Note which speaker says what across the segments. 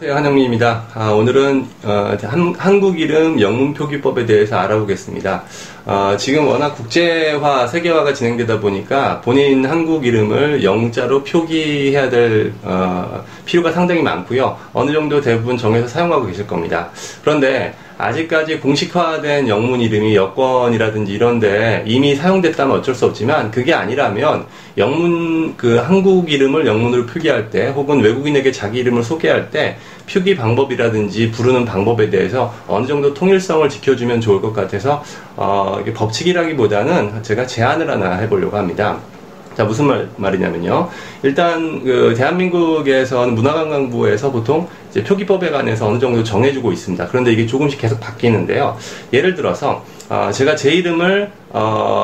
Speaker 1: 안녕하세요, 한영민입니다. 오늘은 한국 이름 영문 표기법에 대해서 알아보겠습니다. 지금 워낙 국제화, 세계화가 진행되다 보니까 본인 한국 이름을 영자로 표기해야 될 필요가 상당히 많고요. 어느 정도 대부분 정해서 사용하고 계실 겁니다. 그런데 아직까지 공식화된 영문 이름이 여권이라든지 이런데 이미 사용됐다면 어쩔 수 없지만, 그게 아니라면 한국 이름을 영문으로 표기할 때, 혹은 외국인에게 자기 이름을 소개할 때 표기 방법이라든지 부르는 방법에 대해서 어느 정도 통일성을 지켜주면 좋을 것 같아서 이게 법칙이라기보다는 제가 제안을 하나 해보려고 합니다. 자, 무슨 말이냐면요. 일단 대한민국에서는 문화관광부에서 보통 이제 표기법에 관해서 어느 정도 정해주고 있습니다. 그런데 이게 조금씩 계속 바뀌는데요. 예를 들어서 제가 제 이름을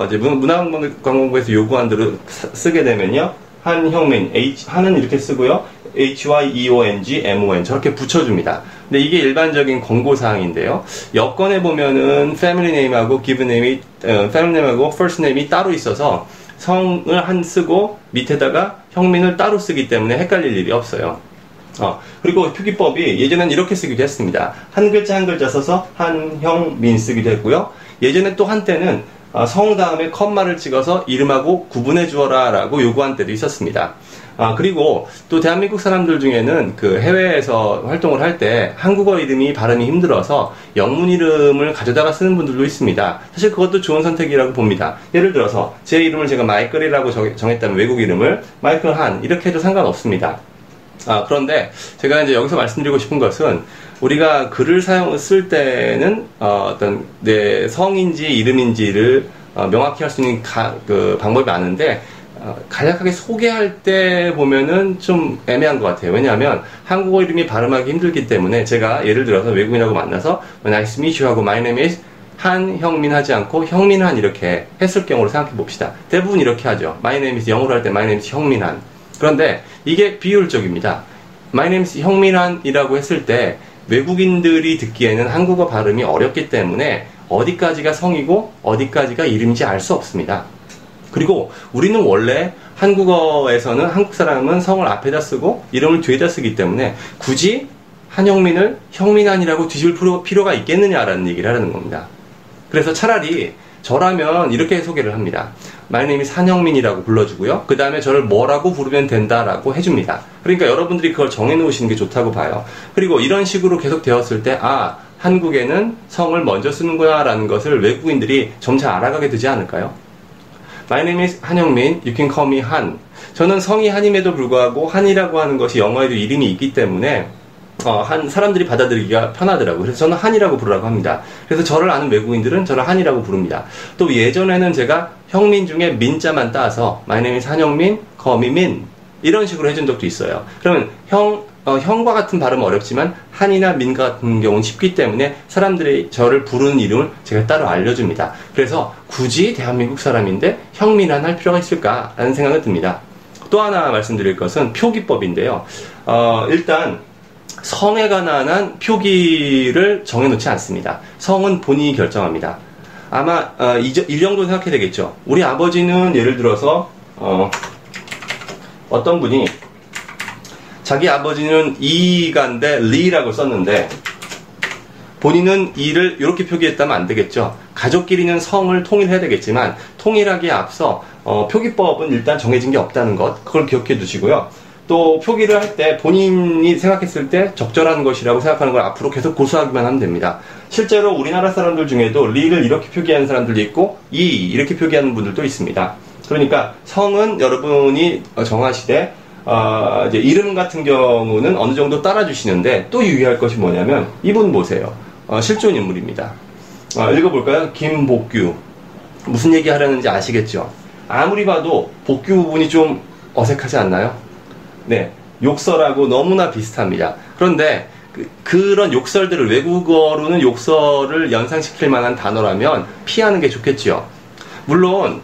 Speaker 1: 이제 문화관광부에서 요구한 대로 쓰게 되면요, 한형민, 한은 이렇게 쓰고요, HYEONG, MON 저렇게 붙여줍니다. 근데 이게 일반적인 권고사항인데요. 여권에 보면은 패밀리 네임하고 기븐 네임이, 패밀리 네임하고 퍼스트 네임이 따로 있어서 성을 한 쓰고 밑에다가 형민을 따로 쓰기 때문에 헷갈릴 일이 없어요. 그리고 표기법이 예전엔 이렇게 쓰기도 했습니다. 한 글자 한 글자 써서 한형민 쓰기도 했고요. 예전에 또 한때는 성 다음에 컴마를 찍어서 이름하고 구분해 주어라 라고 요구한 때도 있었습니다. 그리고 또 대한민국 사람들 중에는 해외에서 활동을 할 때 한국어 이름이 발음이 힘들어서 영문 이름을 가져다가 쓰는 분들도 있습니다. 사실 그것도 좋은 선택이라고 봅니다. 예를 들어서 제 이름을 제가 마이클이라고 정했다면 외국 이름을 마이클 한 이렇게 해도 상관없습니다. 그런데 제가 이제 여기서 말씀드리고 싶은 것은, 우리가 글을 쓸 때는 어떤 내 성인지 이름인지를 명확히 할 수 있는 방법이 많은데, 간략하게 소개할 때 보면은 좀 애매한 것 같아요. 왜냐하면 한국어 이름이 발음하기 힘들기 때문에, 제가 예를 들어서 외국인하고 만나서 Nice to meet you 하고 My name is 한형민 하지 않고 형민한 이렇게 했을 경우를 생각해 봅시다. 대부분 이렇게 하죠. My name is 영어로 할 때 My name is 형민한. 그런데 이게 비효율적입니다. My name is 형민한이라고 했을 때 외국인들이 듣기에는 한국어 발음이 어렵기 때문에 어디까지가 성이고 어디까지가 이름인지 알 수 없습니다. 그리고 우리는 원래 한국어에서는 한국 사람은 성을 앞에다 쓰고 이름을 뒤에다 쓰기 때문에 굳이 한형민을 형민한이라고 뒤집을 필요가 있겠느냐라는 얘기를 하는 겁니다. 그래서 차라리 저라면 이렇게 소개를 합니다. My name is 한형민이라고 불러주고요. 그 다음에 저를 뭐라고 부르면 된다라고 해줍니다. 그러니까 여러분들이 그걸 정해놓으시는 게 좋다고 봐요. 그리고 이런 식으로 계속 되었을 때, 한국에는 성을 먼저 쓰는구나 라는 것을 외국인들이 점차 알아가게 되지 않을까요? My name is 한형민, you can call me 한. 저는 성이 한임에도 불구하고 한이라고 하는 것이 영어에도 이름이 있기 때문에 사람들이 받아들이기가 편하더라고요. 그래서 저는 한이라고 부르라고 합니다. 그래서 저를 아는 외국인들은 저를 한이라고 부릅니다. 또 예전에는 제가 형민 중에 민자만 따서 My name is 한형민, call me 민 이런 식으로 해준 적도 있어요. 그러면 형과 같은 발음은 어렵지만 한이나 민 같은 경우는 쉽기 때문에 사람들이 저를 부르는 이름을 제가 따로 알려줍니다. 그래서 굳이 대한민국 사람인데 형민한 할 필요가 있을까라는 생각이 듭니다. 또 하나 말씀드릴 것은 표기법인데요. 일단 성에 관한 표기를 정해놓지 않습니다. 성은 본인이 결정합니다. 아마 이 정도 생각해야 되겠죠. 우리 아버지는 예를 들어서 어떤 분이 자기 아버지는 이가인데 리라고 썼는데 본인은 이를 이렇게 표기했다면 안 되겠죠. 가족끼리는 성을 통일해야 되겠지만 통일하기에 앞서 표기법은 일단 정해진 게 없다는 것, 그걸 기억해 두시고요. 또 표기를 할 때 본인이 생각했을 때 적절한 것이라고 생각하는 걸 앞으로 계속 고수하기만 하면 됩니다. 실제로 우리나라 사람들 중에도 리를 이렇게 표기하는 사람들도 있고 이렇게 표기하는 분들도 있습니다. 그러니까 성은 여러분이 정하시되 이제 이름 같은 경우는 어느 정도 따라주시는데, 또 유의할 것이 뭐냐면 이분 보세요. 실존 인물입니다. 읽어볼까요? 김복규. 무슨 얘기 하려는지 아시겠죠? 아무리 봐도 복규 부분이 좀 어색하지 않나요? 네, 욕설하고 너무나 비슷합니다. 그런데 그런 욕설들을, 외국어로는 욕설을 연상시킬 만한 단어라면 피하는 게 좋겠지요. 물론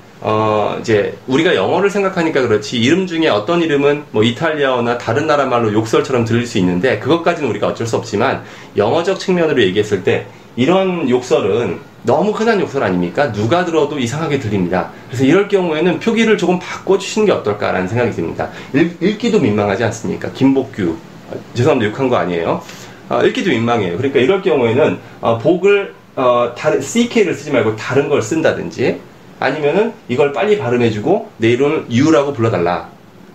Speaker 1: 이제 우리가 영어를 생각하니까 그렇지, 이름 중에 어떤 이름은 뭐 이탈리아어나 다른 나라 말로 욕설처럼 들릴 수 있는데 그것까지는 우리가 어쩔 수 없지만, 영어적 측면으로 얘기했을 때 이런 욕설은 너무 흔한 욕설 아닙니까? 누가 들어도 이상하게 들립니다. 그래서 이럴 경우에는 표기를 조금 바꿔주시는 게 어떨까라는 생각이 듭니다. 읽기도 민망하지 않습니까? 김복규, 죄송합니다. 욕한 거 아니에요. 읽기도 민망해요. 그러니까 이럴 경우에는 복을 다른 CK를 쓰지 말고 다른 걸 쓴다든지, 아니면은 이걸 빨리 발음해주고 내 이름을 유라고 불러달라.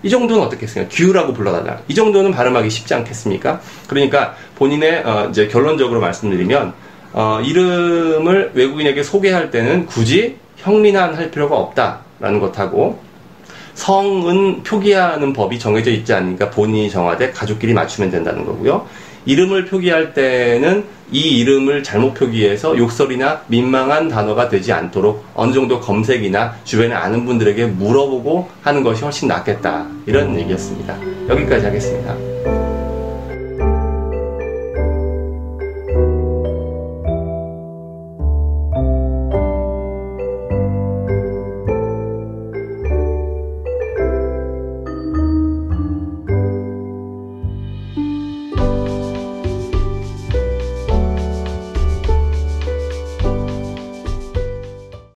Speaker 1: 이 정도는 어떻겠습니까? 듀라고 불러달라. 이 정도는 발음하기 쉽지 않겠습니까? 그러니까 본인의 이제 결론적으로 말씀드리면 이름을 외국인에게 소개할 때는 굳이 형민한 필요가 없다라는 것하고, 성은 표기하는 법이 정해져 있지 않으니까 본인이 정하되 가족끼리 맞추면 된다는 거고요. 이름을 표기할 때는 이 이름을 잘못 표기해서 욕설이나 민망한 단어가 되지 않도록 어느 정도 검색이나 주변에 아는 분들에게 물어보고 하는 것이 훨씬 낫겠다. 이런 얘기였습니다. 여기까지 하겠습니다.